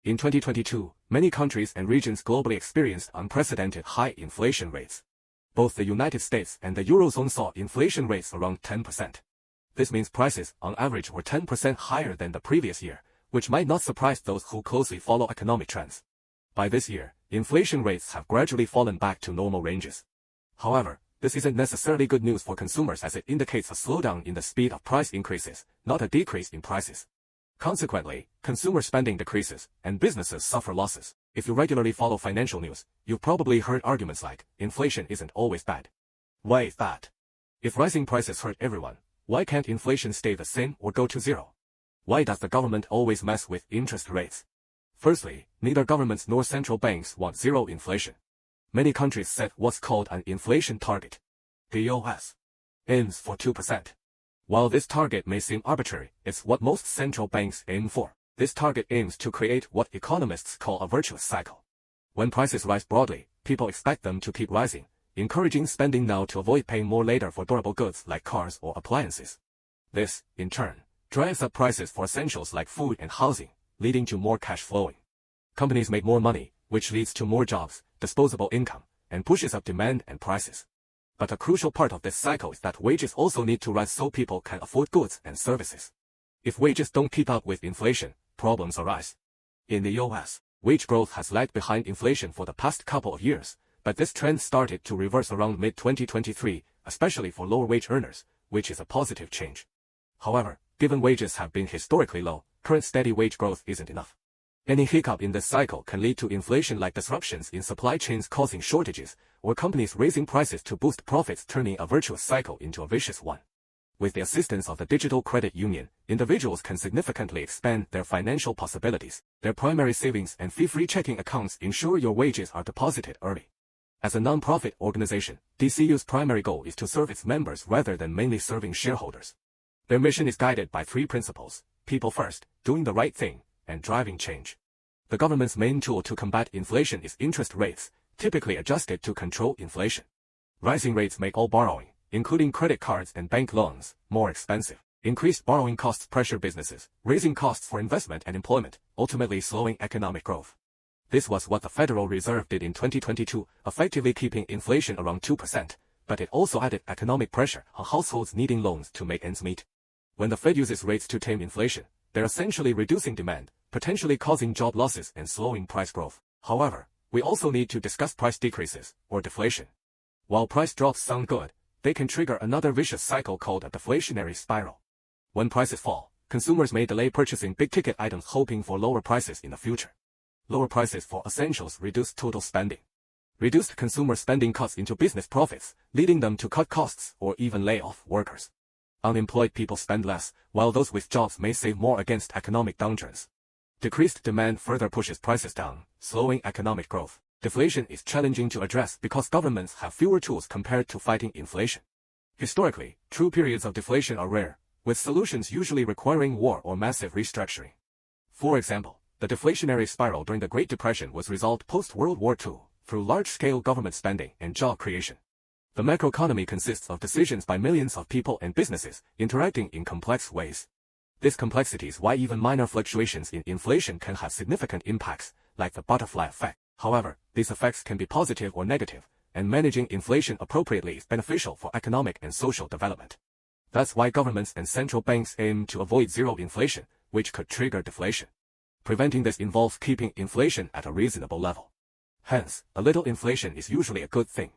In 2022, many countries and regions globally experienced unprecedented high inflation rates. Both the United States and the Eurozone saw inflation rates around 10%. This means prices, on average, were 10% higher than the previous year, which might not surprise those who closely follow economic trends. By this year, inflation rates have gradually fallen back to normal ranges. However, this isn't necessarily good news for consumers as it indicates a slowdown in the speed of price increases, not a decrease in prices. Consequently, consumer spending decreases, and businesses suffer losses. If you regularly follow financial news, you've probably heard arguments like, inflation isn't always bad. Why is that? If rising prices hurt everyone, why can't inflation stay the same or go to zero? Why does the government always mess with interest rates? Firstly, neither governments nor central banks want zero inflation. Many countries set what's called an inflation target. The U.S. aims for 2%. While this target may seem arbitrary, it's what most central banks aim for. This target aims to create what economists call a virtuous cycle. When prices rise broadly, people expect them to keep rising, encouraging spending now to avoid paying more later for durable goods like cars or appliances. This, in turn, drives up prices for essentials like food and housing, leading to more cash flowing. Companies make more money, which leads to more jobs, disposable income, and pushes up demand and prices. But a crucial part of this cycle is that wages also need to rise so people can afford goods and services. If wages don't keep up with inflation, problems arise. In the US, wage growth has lagged behind inflation for the past couple of years, but this trend started to reverse around mid-2023, especially for lower wage earners, which is a positive change. However, given wages have been historically low, current steady wage growth isn't enough. Any hiccup in this cycle can lead to inflation-like disruptions in supply chains causing shortages, or companies raising prices to boost profits, turning a virtuous cycle into a vicious one. With the assistance of the digital credit union, individuals can significantly expand their financial possibilities. Their primary savings and fee-free checking accounts ensure your wages are deposited early. As a non-profit organization, DCU's primary goal is to serve its members rather than mainly serving shareholders. Their mission is guided by three principles: people first, doing the right thing, and driving change. The government's main tool to combat inflation is interest rates, typically adjusted to control inflation. Rising rates make all borrowing, including credit cards and bank loans, more expensive. Increased borrowing costs pressure businesses, raising costs for investment and employment, ultimately slowing economic growth. This was what the Federal Reserve did in 2022, effectively keeping inflation around 2%, but it also added economic pressure on households needing loans to make ends meet. When the Fed uses rates to tame inflation, they're essentially reducing demand, potentially causing job losses and slowing price growth. However, we also need to discuss price decreases, or deflation. While price drops sound good, they can trigger another vicious cycle called a deflationary spiral. When prices fall, consumers may delay purchasing big-ticket items hoping for lower prices in the future. Lower prices for essentials reduce total spending. Reduced consumer spending cuts into business profits, leading them to cut costs or even lay off workers. Unemployed people spend less, while those with jobs may save more against economic downturns. Decreased demand further pushes prices down, slowing economic growth. Deflation is challenging to address because governments have fewer tools compared to fighting inflation. Historically, true periods of deflation are rare, with solutions usually requiring war or massive restructuring. For example, the deflationary spiral during the Great Depression was resolved post-World War II, through large-scale government spending and job creation. The macroeconomy consists of decisions by millions of people and businesses, interacting in complex ways. This complexity is why even minor fluctuations in inflation can have significant impacts, like the butterfly effect. However, these effects can be positive or negative, and managing inflation appropriately is beneficial for economic and social development. That's why governments and central banks aim to avoid zero inflation, which could trigger deflation. Preventing this involves keeping inflation at a reasonable level. Hence, a little inflation is usually a good thing.